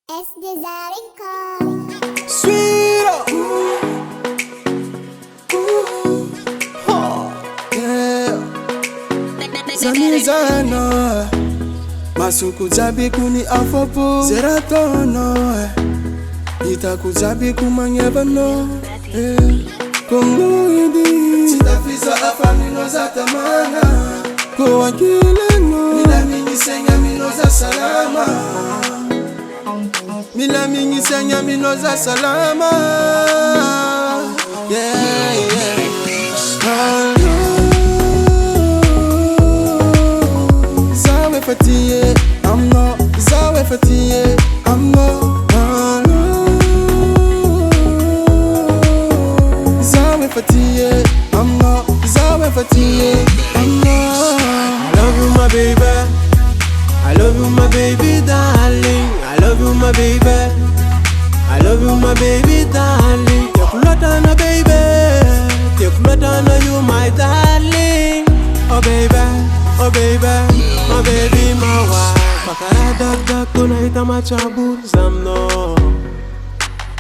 Es Desarinkan. Sweet yeah. Zamizana masuku jabi kuni afopo zeratono itakujabi kumanyebano kongoidi sitafisa afamino za tamana kowakileno milamini senya mino za salama milamini senya mino za salama yeah, yeah. Zawe fatiye, I'm not. Zawe fatiye, I'm not. Zawe fatiye, I'm not. Zawe fatiye, I'm not. I love you, my baby. I love you, my baby, darling. I love you, my baby. I love you, my baby, darling. Tekulotana, baby. Tekulotana, you, my darling. Oh, baby. Oh, baby. My baby, my wife. Pakara dak dak tunaita machabu zamno.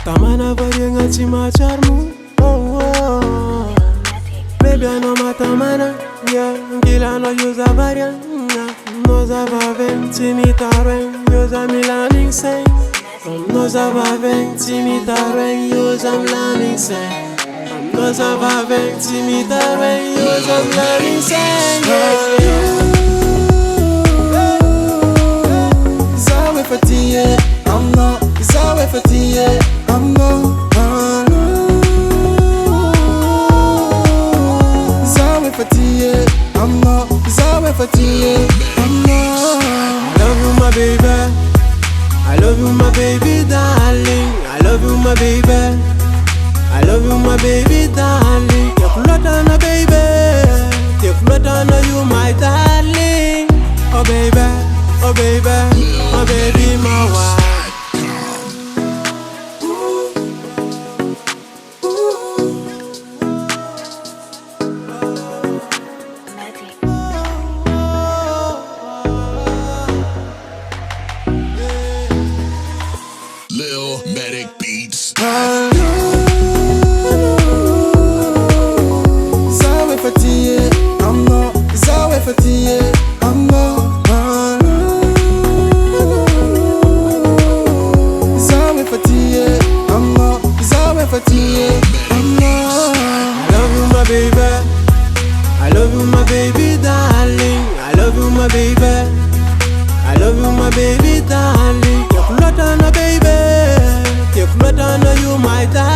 Tamana varienga chima charmu. Oh, oh. Baby, I know my tamana. Yeah, gila no use a variant. Nos avavem timitaren, use mi landing sen. Nos avavem timitaren, use am landing sen. Nos avavem timitaren, use am landing sen. Zawe fatiye, I'm not. Zawe fatiye, I'm not. Zawe fatiye, I'm not. Zawe fatiye, I'm not. I love you, my baby. I love you, my baby, darling. I love you, my baby. I love you, my baby, darling. Tekulotana, baby. Tekulotana, you, my darling. Oh, baby. Oh, baby. My baby, my wife. Lil Medic Beats. Zawe fatiye, I'm not. Zawe fatiye, I'm not. Zawe fatiye, I'm not. Zawe fatiye, I'm not. I love you, my baby. I love you, my baby, darling. I love you, my baby. I love you, my baby, darling. Tekulotana, baby. Tekulotana, you, my darling.